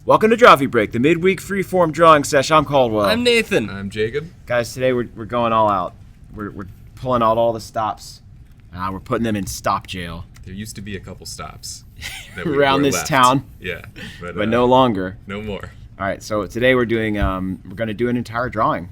Welcome to Drawfee Break, the midweek freeform drawing session. I'm Caldwell. I'm Nathan. I'm Jacob. Guys, today we're going all out. We're pulling out all the stops. We're putting them in stop jail. There used to be a couple stops that around this left. town. Yeah, but no longer. No more. All right, so today we're doing we're going to do an entire drawing.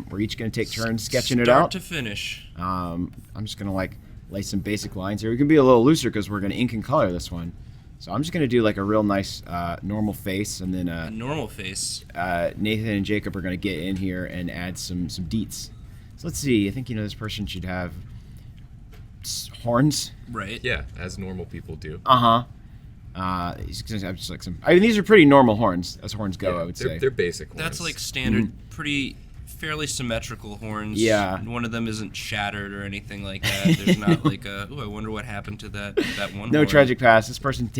We're each going to take turns sketching it out. Start to finish. I'm just going to lay some basic lines here. We can be a little looser because we're going to ink and color this one. So I'm just going to do a real nice normal face, and then A normal face. Nathan and Jacob are going to get in here and add some deets. So let's see. I think this person should have horns. Right. Yeah, as normal people do. He's going to have just some. I mean, these are pretty normal horns, as horns go. Yeah, I would say they're basic horns. That's standard, fairly symmetrical horns. Yeah. One of them isn't shattered or anything like that. There's not I wonder what happened to that one. No horn. tragic past. This person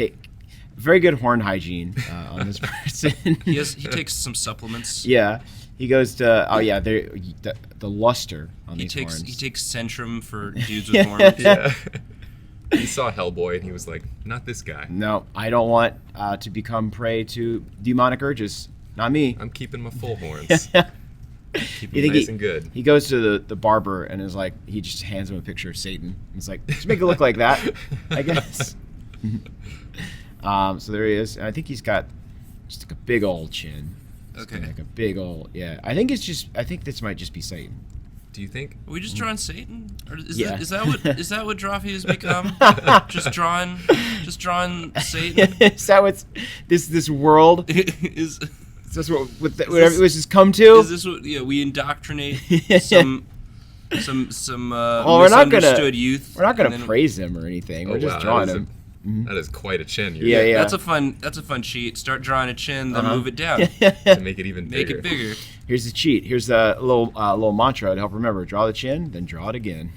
very good horn hygiene on this person. He takes some supplements. Yeah. He goes to the luster on these horns. He takes Centrum for dudes with horns. Yeah. He saw Hellboy and he was like, not this guy. No, I don't want to become prey to demonic urges. Not me. I'm keeping my full horns. Keep them nice and good. He goes to the barber and is like, he just hands him a picture of Satan. He's like, just make it look like that, I guess. So there he is. And I think he's got just a big old chin. Okay. Like a big old, yeah. I think this might just be Satan. Do you think? Are we just drawing Satan? Or is that what Drawfee has become? just drawing Satan? Is that what's this world? Is this whatever it was just come to? Is this what? Yeah, we indoctrinate some we're not misunderstood youth. We're not gonna praise him or anything. We're just drawing him. That is quite a chin. Yeah. That's a fun cheat. Start drawing a chin, then move it down. To make it even bigger. Make it bigger. Here's the cheat. Here's a little mantra to help remember. Draw the chin, then draw it again.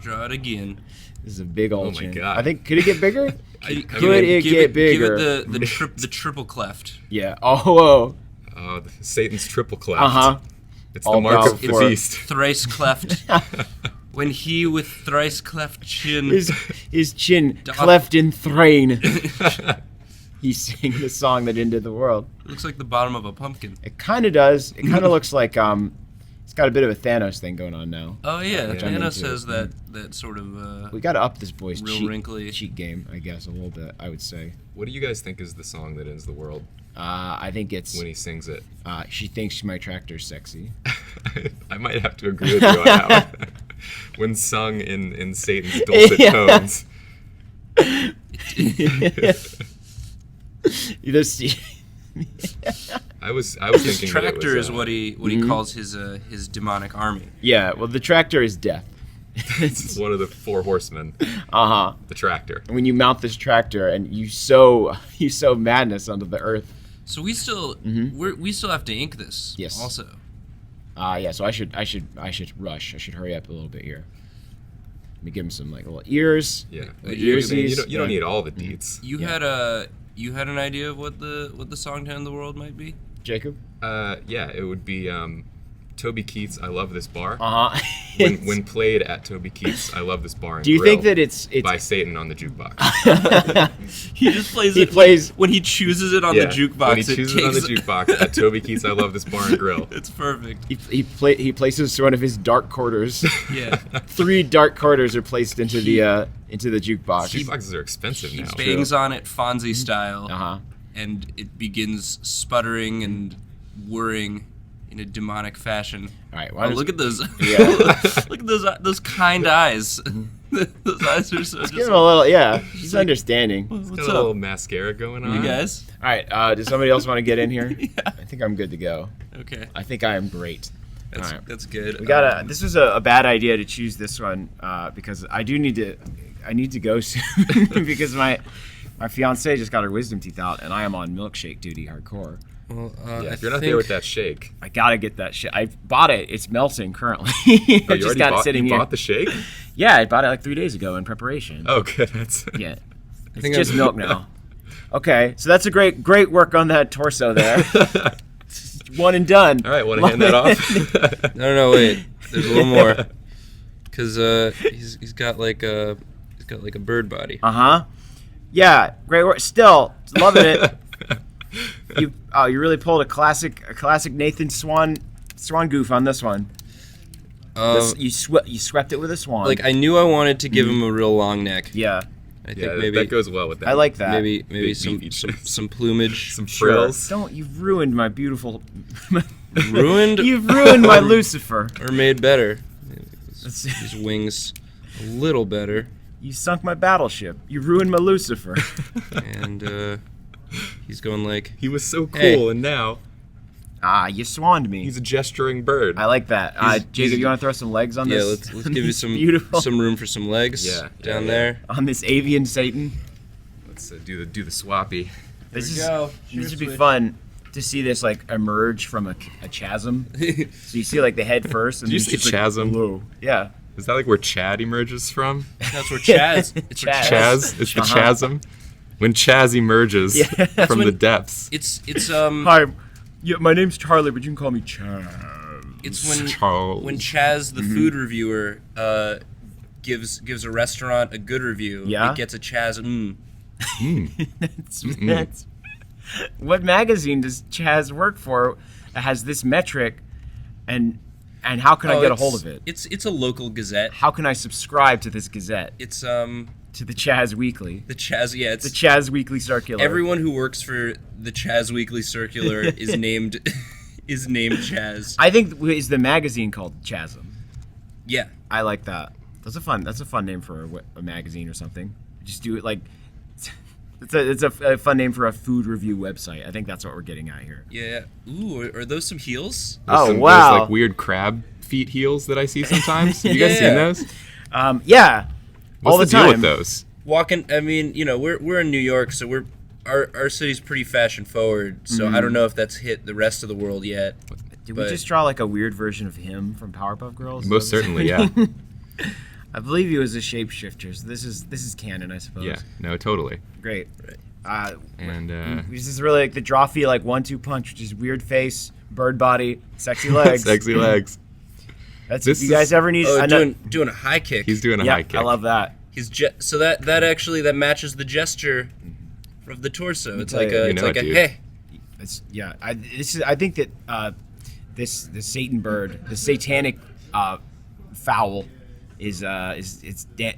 Draw it again. This is a big old chin. Oh my God. I think, could it get bigger? Could it get bigger? Give it the triple cleft. Yeah. Oh, whoa. Satan's triple cleft. It's All the mark about of the for- beast. Thrice cleft. When he with thrice cleft chin. His chin cleft in thrain. He sang the song that ended the world. It looks like the bottom of a pumpkin. It kind of does. It kind of looks like it's got a bit of a Thanos thing going on now. Oh yeah, Which I'm Thanos into. has that sort of. We got to up this boy's real wrinkly cheat game, I guess, a little bit. I would say. What do you guys think is the song that ends the world? I think it's when he sings it. She thinks my tractor's sexy. I might have to agree with you on that one. When sung in Satan's dulcet tones. I was thinking tractor that it was, is what he calls his demonic army. Yeah, well, the tractor is death. It's one of the four horsemen. The tractor. When you mount this tractor and you sow madness onto the earth. So we still we still have to ink this. Yes. Also. Yeah. So I should rush. I should hurry up a little bit here. Let me give him some little ears. Yeah. Earsies. You don't need all the deets. You had an idea of what the song to end the world might be? Jacob? Yeah, it would be Toby Keith's "I Love This Bar." When played at Toby Keith's "I Love This Bar" and Do you Grill think that it's by Satan on the jukebox? He just plays He plays when he chooses it on the jukebox. When he chooses it on the jukebox at Toby Keith's "I Love This Bar and Grill." It's perfect. he places one of his dark quarters. Yeah. 3 dark quarters are placed into the jukebox. Jukeboxes are expensive now. He bangs on it Fonzie style. Uh-huh. And it begins sputtering and whirring in a demonic fashion. All right. Look at those! Yeah. Look at those kind eyes. Those eyes are so. Give him a little. Yeah, he's understanding. Got What's a little up, mascara going on. you guys? All right. Does somebody else want to get in here? Yeah. I think I'm good to go. Okay. I think I am great. That's, All right. that's good. We gotta. This was a bad idea to choose this one because I need to go soon because my fiance just got her wisdom teeth out and I am on milkshake duty hardcore. Well, If you're not there with that shake, I gotta get that shit. I bought it. It's melting currently. I just got it sitting here. You bought the shake? Yeah, I bought it like 3 days ago in preparation. Oh, good. That's Yeah, it's just milk now. Okay, so that's a great work on that torso there. One and done. all right. Want to hand that off? No, wait. There's a little more. Because he's got like a bird body. Yeah, great work. Still loving it. You really pulled a classic Nathan Swan goof on this one. You swept it with a swan. Like I knew I wanted to give him a real long neck. Yeah. I think maybe that goes well with that. I like that. Maybe some plumage, some frills. You've ruined my beautiful. Ruined. You've ruined my Lucifer. Or made better. His wings a little better. You sunk my battleship. You ruined my Lucifer. And he's going like. He was so cool, Hey. and now. You swanned me. He's a gesturing bird. I like that. Jacob, you want to throw some legs on this? Yeah, let's give you some room for some legs. Down there on this avian Satan. Let's do the swappy. This would be fun to see this like emerge from a chasm. So you see like the head first, and Did you say chasm? Like, whoa. Yeah. Is that like where Chad emerges from? That's where Chaz. It's Chaz. It's the chasm. When Chaz emerges from the depths. It's Hi. Yeah, my name's Charlie, but you can call me Chaz. It's when Chaz, the food reviewer, gives a restaurant a good review. Yeah? It gets a Chaz. That's what magazine does Chaz work for that has this metric, and how can I get a hold of it? It's a local gazette. How can I subscribe to this gazette? It's to the Chaz Weekly. The Chaz, yeah, it's the Chaz Weekly Circular. Everyone who works for the Chaz Weekly Circular is named Chaz. I think is the magazine called Chasm. Yeah, I like that. That's a fun name for a magazine or something. Just do it like it's a fun name for a food review website. I think that's what we're getting at here. Yeah. Ooh, are those some heels? Wow! Those like weird crab feet heels that I see sometimes. You guys seen those? Yeah. What's all the deal time with those? Walking, I mean, we're in New York, so our city's pretty fashion forward. So I don't know if that's hit the rest of the world yet. Did we just draw like a weird version of him from Powerpuff Girls? Most certainly, yeah. I believe he was a shapeshifter. So this is canon, I suppose. Yeah, no, totally. Great. And this is really like the Drawfee like 1-2 punch, which is weird face, bird body, sexy legs. Sexy legs. That's if you guys ever need. Doing a high kick. He's doing a high kick. I love that. So that actually matches the gesture of the torso. It's like a hey. I think that this Satan bird, the satanic fowl, is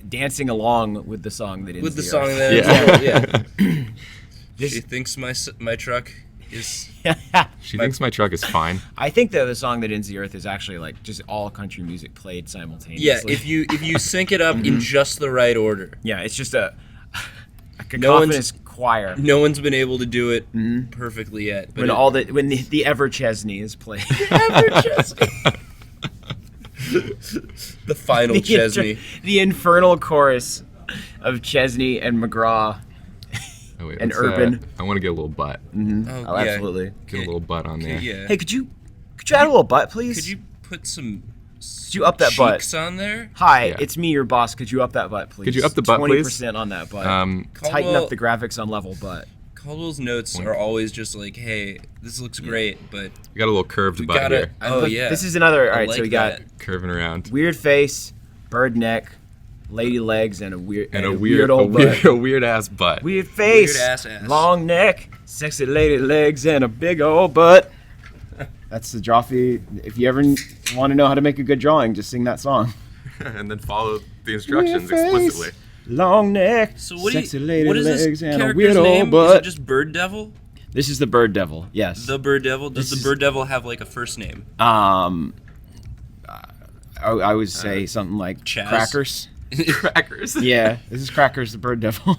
dancing along with the song that ends the earth. She thinks my truck is. She thinks my truck is fine. I think that the song that ends the earth is actually like just all country music played simultaneously. Yeah, if you sync it up in just the right order. Yeah, it's just a cacophonous choir. No one's been able to do it perfectly yet. But when the Ever Chesney is played. Ever Chesney. The final Chesney. The infernal chorus of Chesney and McGraw. Oh, wait, and Urban. I want to get a little butt. Oh, absolutely. Get a little butt on there. Yeah. Hey, could you add a little butt, please? Could you put some could you up that butt on there? Hi, it's me, your boss. Could you up that butt, please? Could you up the butt, please? 20% on that butt. Tighten up the graphics on level butt. Caldwell's notes are always just like, hey, this looks great, but... We got a little curved butt here. Oh, yeah. This is another... All right, so we got... Curving around. Weird face, bird neck, lady legs, and a weird old butt. A weird-ass butt. Weird face, weird-ass. Long neck, sexy lady legs, and a big old butt. That's the Drawfee. If you ever want to know how to make a good drawing, just sing that song. And then follow the instructions explicitly. Long neck, so sexy lady what is legs, this and a character's weird name? old butt. Is it just Bird Devil? This is the Bird Devil, yes. The Bird Devil? Does the Bird Devil have like a first name? I would say something like Chaz? Crackers. Crackers. Yeah, this is Crackers, the Bird Devil.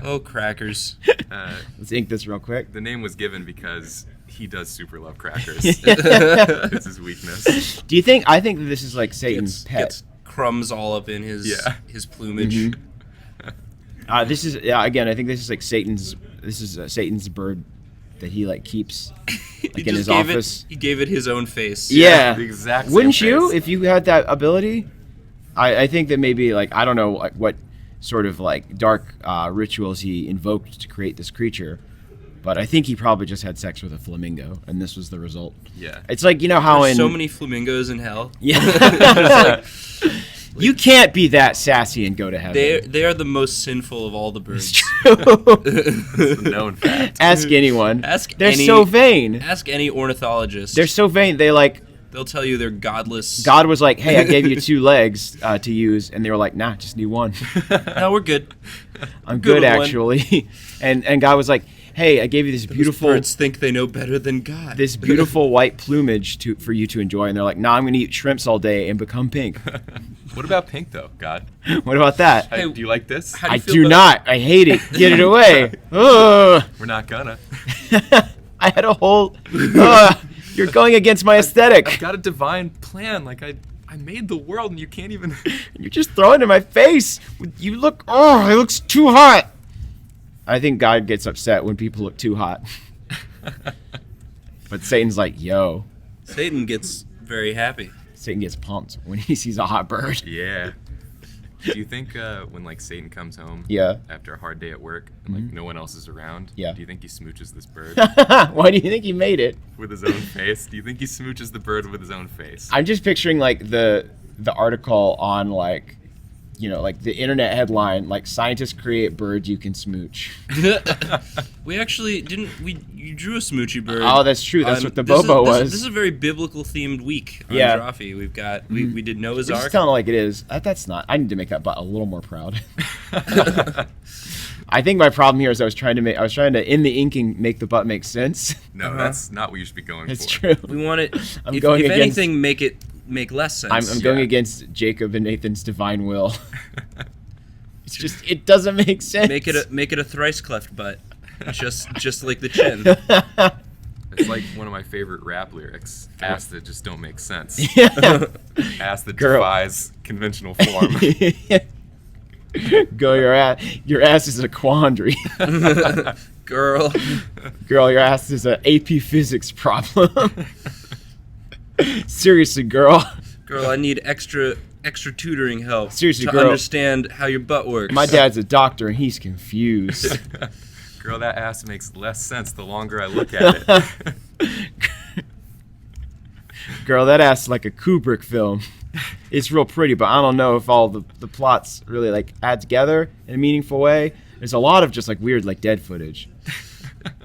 Oh, Crackers. Let's ink this real quick. The name was given because he does super love crackers. It's his weakness. Do you think? I think that this is like Satan's pet. Gets crumbs all up in his plumage. This is again. I think this is like Satan's. This is Satan's bird that he like keeps like in his office. He gave it his own face. Yeah, the exact same Wouldn't face. you if you had that ability? I think that maybe like I don't know what sort of like dark rituals he invoked to create this creature. But I think he probably just had sex with a flamingo, and this was the result. Yeah. It's like, you know how There's so many flamingos in hell. Yeah. You can't be that sassy and go to heaven. They are the most sinful of all the birds. It's a known fact. Ask anyone. They're any- so vain. Ask any ornithologist. They're so vain. They'll tell you they're godless. God was like, hey, I gave you 2 legs to use, and they were like, nah, just need 1. No, we're good. I'm Good good with 1. actually. And God was like, hey, I gave you this beautiful Birds think they know better than God. this beautiful white plumage for you to enjoy, and they're like, nah, I'm gonna eat shrimps all day and become pink. What about pink though, God? What about that? Hey, Do you like this? how do I you feel do about- not. I hate it. Get it away. Ugh. We're not gonna. I had a whole. You're going against my I've aesthetic. got a divine plan. Like I made the world, and you can't even. You're just throwing it in my face. You look. Oh, it looks too hot. I think God gets upset when people look too hot. But Satan's like, yo. Satan gets very happy. Satan gets pumped when he sees a hot bird. Yeah. Do you think when like Satan comes home Yeah. after a hard day at work and like no one else is around, Yeah. do you think he smooches this bird Why do you think he made it? with his own face? Do you think he smooches the bird with his own face? I'm just picturing like the article on like, like the internet headline, like scientists create birds you can smooch. We actually didn't. You drew a smoochy bird. Oh, that's true. That's what the this Bobo is, was. This is a very biblical themed week on Yeah. Drawfee. We've got we did Noah's Just Ark. telling it like it is. That's not. I need to make that butt a little more proud. I think my problem here is I was trying to in the inking make the butt make sense. No, that's not what you should be going It's for. true. We want it. I'm if going if against- anything, make less sense. I'm going Yeah. against Jacob and Nathan's divine will. It's just it doesn't make sense. Make it a thrice cleft butt, just like the chin. It's like one of my favorite rap lyrics. Ass that just don't make sense. Yeah. Ass that Girl. defies conventional form. Go your ass is a quandary. Girl, Girl, your ass is an AP physics problem. Seriously, girl. I need extra tutoring help. Seriously, to girl. understand how your butt works. My dad's a doctor and he's confused. Girl, that ass makes less sense the longer I look at it. Girl, that ass is like a Kubrick film. It's real pretty, but I don't know if all the plots really like add together in a meaningful way. There's a lot of just like weird like dead footage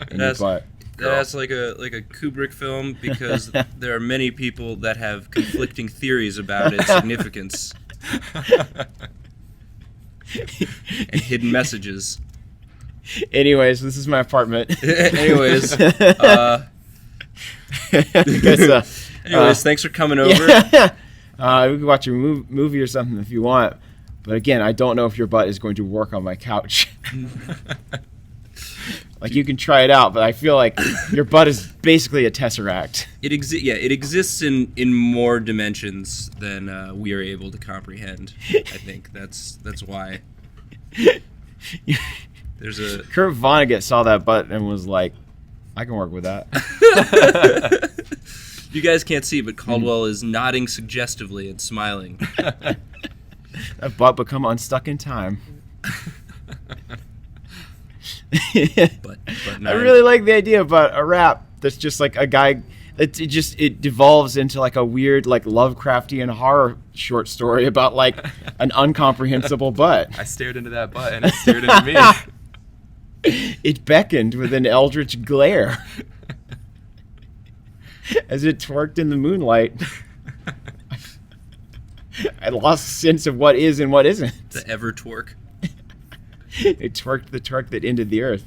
in your That's- butt. That's like a Kubrick film because there are many people that have conflicting theories about its significance and hidden messages. Anyways, this is my apartment. Anyways, thanks for coming over. We can watch a movie or something if you want. But again, I don't know if your butt is going to work on my couch. Like, you can try it out, but I feel like your butt is basically a tesseract. It exists in more dimensions than we are able to comprehend. I think that's why. There's a Kurt Vonnegut saw that butt and was like, I can work with that. You guys can't see, but Caldwell is nodding suggestively and smiling. That butt become unstuck in time. But I really like the idea about a rap that's just like a guy. It devolves into like a weird like Lovecraftian horror short story about like an incomprehensible butt. I stared into that butt and it stared into me. It beckoned with an eldritch glare as it twerked in the moonlight. I lost sense of what is and what isn't. the ever twerk, It twerked the twerk that ended the earth.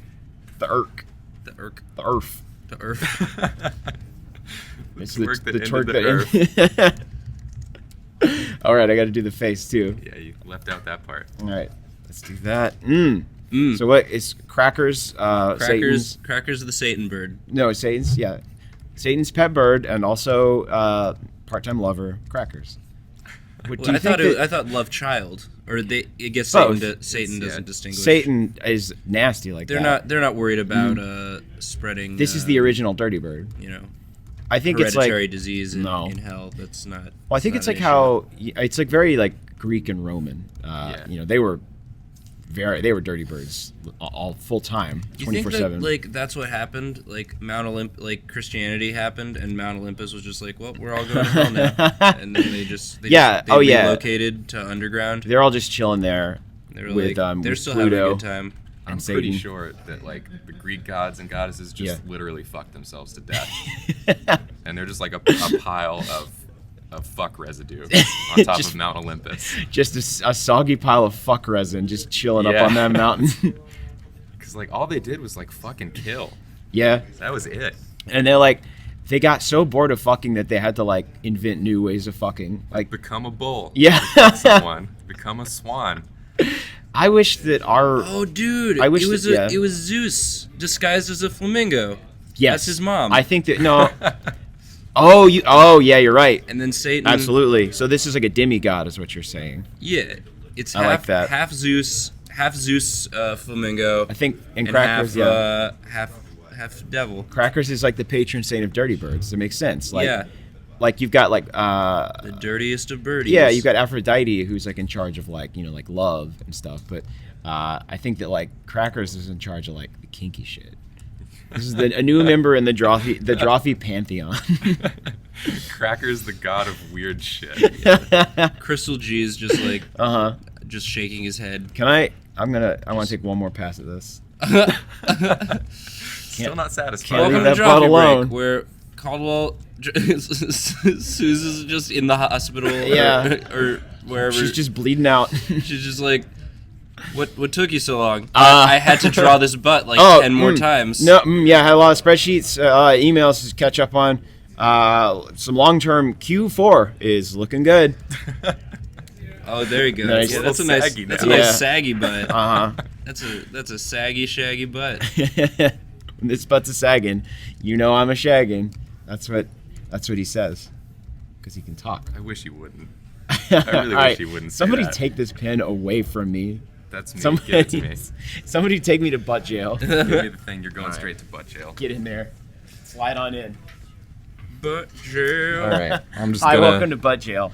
The irk. the irk, The earth. the earth. It's twerk that ended twerk the that ended. All right, I got to do the face too. Yeah, you left out that part. All right, let's do that. Mm. So what is crackers? Satan's, Crackers the Satan bird. no, Satan's. Yeah, Satan's pet bird, and also part-time lover. Crackers. What, do Well, you think that I thought love child, or they. I guess Both. Satan Yeah. doesn't distinguish. Satan is nasty like They're that? not worried about spreading. This is the original dirty bird. You know, I think it's like. hereditary disease in, No. in hell. That's not. Well, I think not it's an like issue. how it's like very like Greek and Roman. Yeah. You know, they were they were dirty birds all full time, You think 24/7. that, like, that's what happened? Like, Christianity happened, and Mount Olympus was just like, well, we're all going to hell now. And then they relocated to underground. They're all just chilling there. They were with, like, they're with still Pluto having a good time. I'm Satan. pretty sure that like the Greek gods and goddesses just literally fucked themselves to death, and they're just like a pile of fuck residue on top of Mount Olympus. Just a soggy pile of fuck resin just chilling up on that mountain. Because like all they did was like fucking kill. Yeah. That was it. And they're like, they got so bored of fucking that they had to like invent new ways of fucking. Like Become a bull. Yeah. Become someone. Become a swan. I wish that our dude, I wish it was that- it was Zeus disguised as a flamingo. yes, That's his mom. I think that no. Oh yeah, you're right. And then Satan. Absolutely. So this is like a demigod, is what you're saying. Yeah, it's I like that. half Zeus, flamingo. I think and and Crackers, half devil. Crackers is like the patron saint of dirty birds. It makes sense. Like, Yeah. Like you've got like The dirtiest of birdies. yeah, you've got Aphrodite who's like in charge of like like love and stuff. But I think that like Crackers is in charge of like the kinky shit. This is a new member in the Drawfee pantheon. Cracker's the god of weird shit. Crystal G is just like just shaking his head. Can I want to take one more pass at this. Still not satisfied. Can't leave Welcome to that butt Drawfee alone. Break, where Caldwell Susan's just in the hospital or wherever. She's just bleeding out. She's just like, what took you so long? I had to draw this butt like 10 more times. No, yeah, I had a lot of spreadsheets, emails to catch up on. Some long-term Q4 is looking good. Oh, there you go. Nice. Yeah, that's a nice Yeah. saggy butt. That's a saggy, shaggy butt. When this butt's a sagging, you know I'm a shagging. That's what he says, because he can talk. I wish he wouldn't. I really wish he wouldn't say Somebody that. take this pen away from me. That's me. Give it to me. Somebody take me to butt jail. Give me the thing. You're going straight to butt jail. Get in there. Slide on in. Butt jail. All right. I'm just Hi, gonna. welcome to butt jail.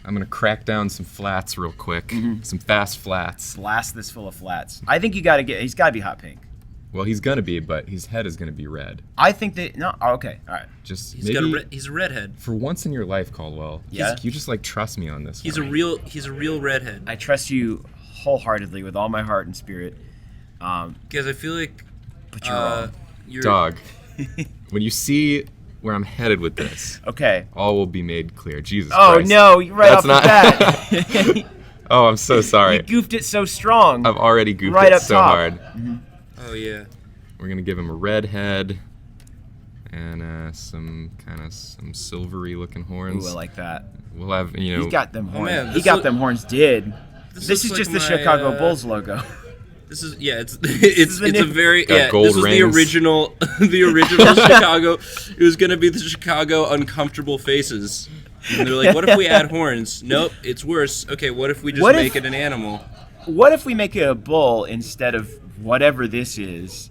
I'm gonna crack down some flats real quick. Mm-hmm. Some fast flats. Blast this full of flats. I think he's got to be hot pink. Well, he's gonna be, but his head is gonna be red. I think that no. Oh, okay, all right. Just He's maybe he's a redhead. for once in your life, Caldwell. Yeah? You just like trust me on this. He's one. a real redhead. I trust you wholeheartedly with all my heart and spirit. Because I feel like But you're wrong. you're Dog. When you see where I'm headed with this, Okay. all will be made clear. Jesus Oh Christ. no! Right That's off the bat, Oh, I'm so sorry. you goofed it so strong. I've already goofed Right it up so top. hard. Oh yeah. We're gonna give him a red head and some silvery looking horns. Ooh, I like that. We'll have He's got them horns. man, he this got look- them horns. This looks is like just the my, Chicago Bulls logo. This is it's is the it's a new- very Got gold This was rings. the original Chicago. It was gonna be the Chicago uncomfortable faces. And they're like, what if we add horns? Nope, it's worse. Okay, what if we just What if- make it an animal? What if we make it a bull instead of whatever this is?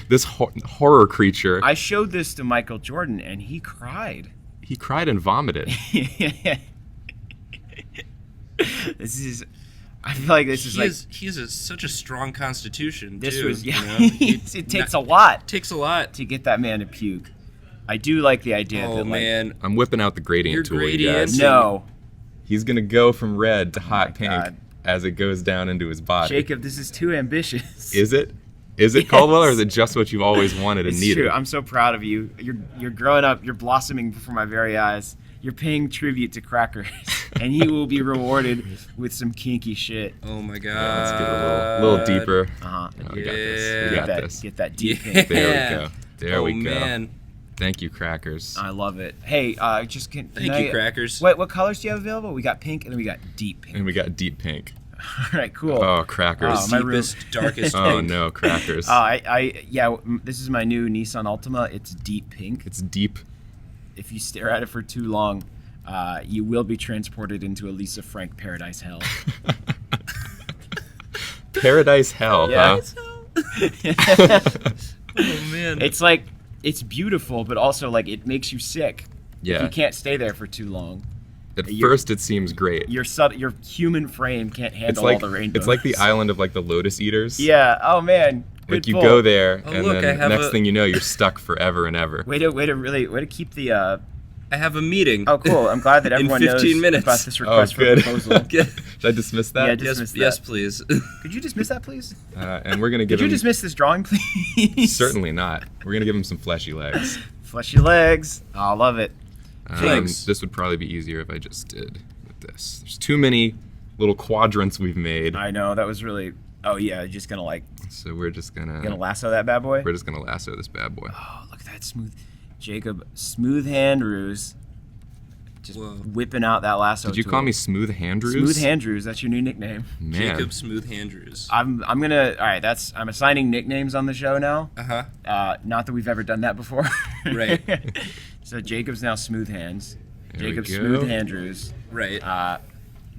This horror creature. I showed this to Michael Jordan and he cried. He cried and vomited. This is. I feel like this is like. He has such a strong constitution. This too, was. Yeah. You know? It takes a lot Takes a lot. to get that man to puke. I do like the idea Oh that like. man. I'm whipping out the gradient Your tool, you gradient. guys. No, He's gonna go from red to hot my pink God. as it goes down into his body. Jacob, this is too ambitious. Is it? Is it Caldwell, or is it just what you've always wanted and It's needed? true. I'm so proud of you. You're growing up. You're blossoming before my very eyes. You're paying tribute to Crackers, and he will be rewarded with some kinky shit. Oh my god. Yeah, let's get a little deeper. Uh-huh. We got this. We Yeah. got this. Get that deep Yeah. pink. There we go. There oh we go. man. Thank you, Crackers. I love it. Hey, just can Thank I- you, Crackers. What colors do you have available? We got pink and then we got deep pink. And we got deep pink. All right, cool. Oh, Crackers. Oh, my room- Deepest, darkest Oh pink. no, Crackers. This is my new Nissan Altima. It's deep pink. It's deep. If you stare at it for too long, you will be transported into a Lisa Frank paradise hell. Paradise hell, Yeah. huh? Oh man. It's beautiful, but also like it makes you sick. Yeah. You can't stay there for too long. At first, it seems great. Your human frame can't handle all the rainbows. It's like the island of like the lotus eaters. Yeah. Oh man. Good Like you pull. go there, Oh, and look, then next thing you know, you're stuck forever and ever. Way to keep the. I have a meeting. Oh, cool! I'm glad that everyone in 15 knows minutes. about this request for proposal. Should I dismiss that? Yeah, dismiss that. Yes, please. Could you dismiss that, please? And we're gonna give Could you him. dismiss this drawing, please? Certainly not. We're gonna give him some fleshy legs. Fleshy legs. Oh, I love it. Legs. This would probably be easier if I just did with this. There's too many little quadrants we've made. I know that was really. Oh yeah, just gonna So we're just gonna lasso that bad boy. we're just gonna lasso this bad boy. Oh, look at that smooth hand ruse. Just Whoa. whipping out that lasso. Did you call me Smooth Handrews? Smooth Handrews? That's your new nickname. Man. Jacob Smooth Andrews. I'm gonna. All right, I'm assigning nicknames on the show now. Uh-huh. Not that we've ever done that before. Right. So Jacob's now Smooth Hands. There we Jacob's go. Smooth Andrews. Right.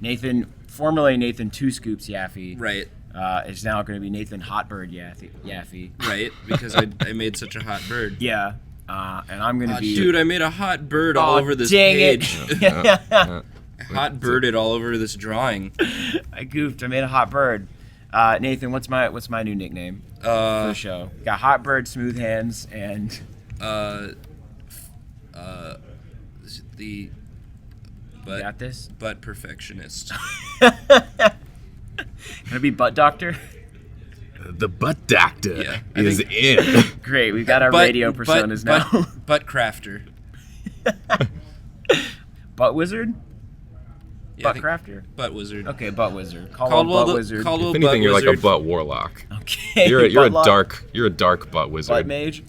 Nathan, formerly Nathan Two Scoops Yaffe. Right. Is now going to be Nathan Hotbird Yaffe. Right. Because I made such a hot bird. Yeah. And I'm going to be. Dude, I made a hot bird all over this dang page. it. Hot birded all over this drawing. I goofed. I made a hot bird. Nathan, what's my new nickname for the show? Got Hot Bird, Smooth Hands, and The you got this. butt perfectionist. Gonna be Butt Doctor. The butt doctor Yeah, is in. Great, we've got our radio personas now. Butt crafter. Butt Wizard. Yeah, I Butt think- Crafter. Butt wizard. Okay, Butt Wizard. Caldwell Butt Wizard. Caldwell If anything, butt you're like a wizard. butt warlock. Okay. You're a Butt Lock, dark butt wizard. Butt Mage.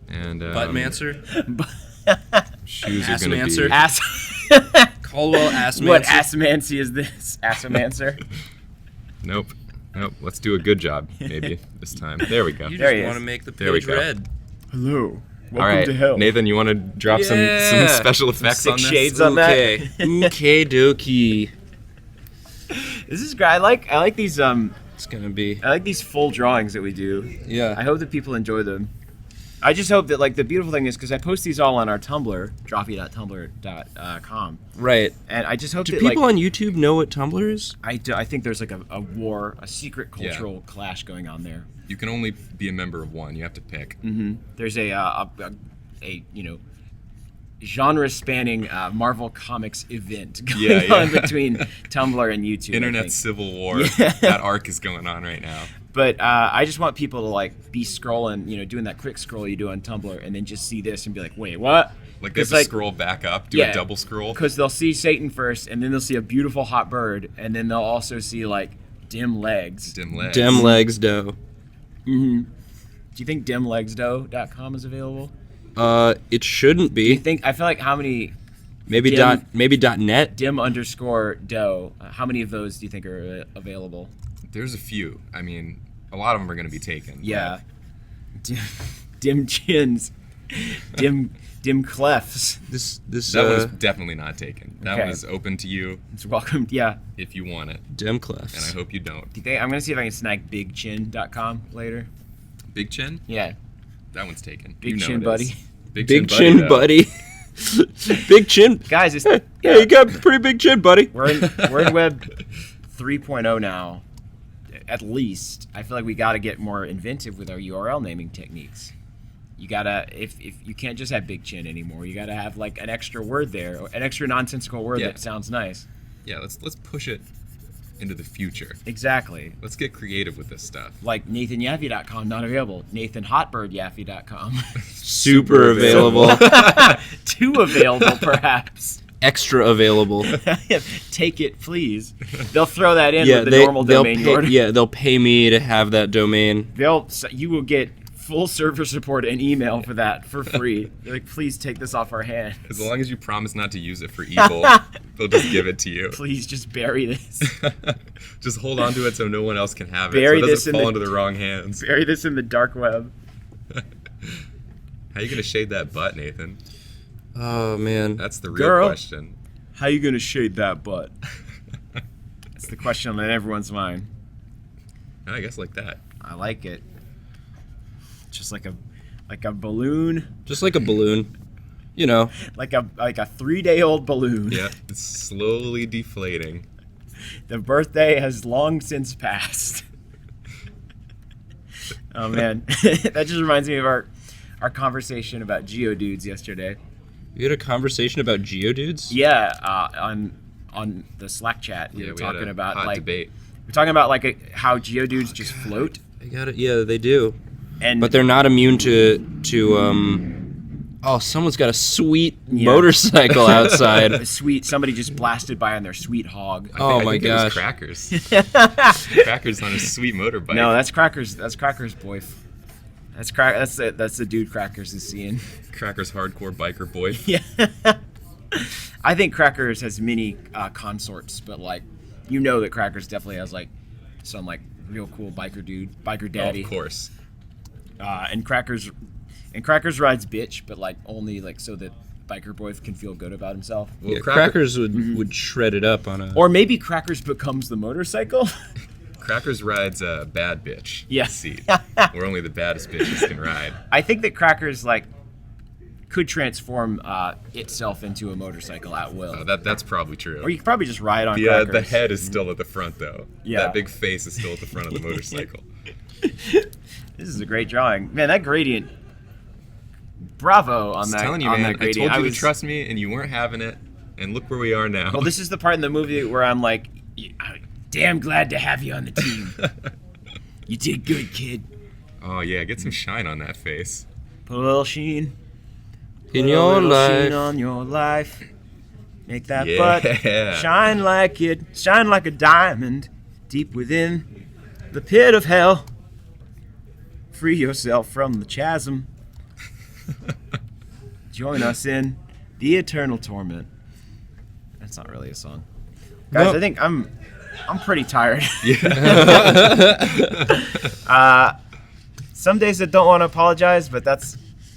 And Butt mancer. shoes are gonna Assmancer. be. Ass. Caldwell assmancer. What assmancy is this? Assamancer. Nope. Let's do a good job, maybe this time. There we go. You There he just is. want to make the There we page go. red. Hello. Welcome All right, to hell. Nathan, you want to drop some Yeah. special effects on Six this? shades on that. Okay. Okay, dokie. This is great. I like these It's gonna be. I like these full drawings that we do. Yeah. I hope that people enjoy them. I just hope that, like, the beautiful thing is because I post these all on our Tumblr, drawfee.tumblr.com, Right. and I just hope Do that, people like, on YouTube know what Tumblr is? I think there's like a war, a secret cultural clash going on there. You can only be a member of one. You have to pick. There's a genre-spanning Marvel Comics event going on between Tumblr and YouTube. I Internet think. civil war. That arc is going on right now. But I just want people to, like, be scrolling, doing that quick scroll you do on Tumblr, and then just see this and be like, wait, what? Like they have It's to scroll back up, do a double scroll. Because they'll see Satan first, and then they'll see a beautiful hot bird, and then they'll also see, like, dim legs. Dim legs. Dem legs dough. Do you think dimlegsdough.com is available? It shouldn't Do you be. think, I feel like how many Maybe Dim- maybe .net. dim_dough, how many of those do you think are available? There's a few. I mean, a lot of them are going to be taken. Yeah. Dim chins. Dim clefts. This That one is definitely not taken. That Okay. one is open to you It's welcome. Yeah. if you want it, Dem and clefts. I hope you don't. Do you think I'm gonna see if I can snag bigchin.com later? Big Chin? Yeah. That one's taken. Big You know Chin it Buddy. is. Big chin, though. buddy. Big chin. Guys, it's Yeah, you got a pretty big chin, buddy. we're in web 3.0 now. At least. I feel like we gotta get more inventive with our URL naming techniques. You gotta if you can't just have big chin anymore, you gotta have like an extra word there, or an extra nonsensical word Yeah. that sounds nice. Yeah, let's push it into the future. Exactly. Let's get creative with this stuff. Like NathanYaffee.com, not available. NathanHotbirdYaffee.com. Super available. Too available, perhaps. Extra available. Take it, please. They'll throw that in with the normal domain you order. Yeah, they'll pay me to have that domain. You will get full server support and email for that for free. They're like, please take this off our hands. As long as you promise not to use it for evil, they'll just give it to you. Please just bury this. Just hold on to it so no one else can have it. Bury so it this doesn't in fall the- into the wrong hands. Bury this in the dark web. How you gonna shade that butt, Nathan? Oh man. That's the real Girl. question. How you gonna shade that butt? That's the question on everyone's mind. I guess like that. I like it. Just like a balloon. Just like a balloon. You know. like a 3-day-old balloon. Yeah, it's slowly deflating. The birthday has long since passed. Oh man, that just reminds me of our conversation about Geodudes yesterday. You had a conversation about Geodudes? Yeah, on the Slack chat, we were talking about hot debate. We're talking about how Geodudes just float. I got it. Yeah, they do. And but they're not immune to Oh, someone's got a sweet motorcycle outside. Somebody just blasted by on their sweet hog. Oh my gosh. It was Crackers. Crackers on a sweet motorbike. No, that's Crackers. That's Crackers' boy. That's the dude Crackers is seeing. Crackers hardcore biker boy. Yeah. I think Crackers has many consorts, but that Crackers definitely has some real cool biker daddy. Oh, of course. And Crackers rides bitch, but only so that biker boy can feel good about himself. Well, Crackers would shred it up on a. Or maybe Crackers becomes the motorcycle. Crackers rides a bad bitch. Yeah. Seat, where only the baddest bitches can ride. I think that Crackers could transform itself into a motorcycle at will. Oh, that's probably true. Or you could probably just ride on Crackers. The head is still at the front though. Yeah. That big face is still at the front of the motorcycle. This is a great drawing, man. That gradient. Bravo on that. I'm telling you, on man. That gradient. I told you to trust me, and you weren't having it. And look where we are now. Well, this is the part in the movie where I'm damn glad to have you on the team. You did good, kid. Oh yeah, get some shine on that face. Put a little sheen in your life. Sheen on your life. Make that butt shine like a diamond deep within the pit of hell. Free yourself from the chasm. Join us in the eternal torment. That's not really a song, guys. Nope. I think I'm pretty tired. Some days I don't want to apologize, but that's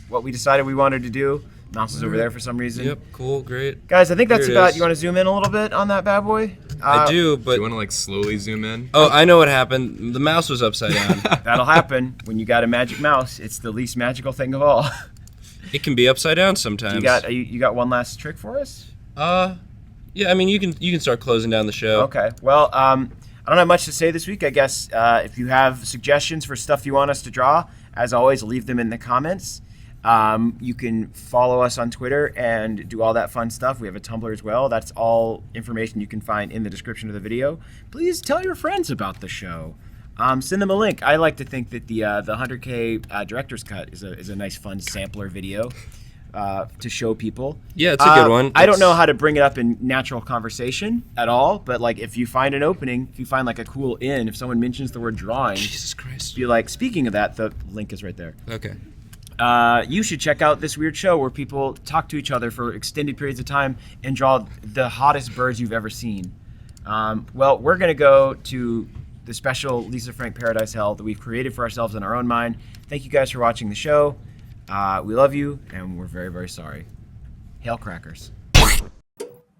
what we decided we wanted to do. Mouse is over there for some reason. Yep, cool, great. Guys, I think that's Here it about. is. You want to zoom in a little bit on that bad boy? I do, but Do you want to slowly zoom in? oh, I know what happened. The mouse was upside down. That'll happen when you got a magic mouse. It's the least magical thing of all. It can be upside down sometimes. You got one last trick for us? Yeah. I mean, you can start closing down the show. Okay. Well, I don't have much to say this week. I guess if you have suggestions for stuff you want us to draw, as always, leave them in the comments. You can follow us on Twitter and do all that fun stuff. We have a Tumblr as well. That's all information you can find in the description of the video. Please tell your friends about the show. Send them a link. I like to think that the 100K director's cut is a nice, fun sampler video to show people. Yeah, it's a good one. I don't know how to bring it up in natural conversation at all, but if you find an opening, if you find a cool in, if someone mentions the word drawing, Jesus Christ. be speaking of that, the link is right there. Okay. You should check out this weird show where people talk to each other for extended periods of time and draw the hottest birds you've ever seen. Well, we're going to go to the special Lisa Frank Paradise Hell that we've created for ourselves in our own mind. Thank you guys for watching the show. We love you, and we're very, very sorry. Hail Crackers.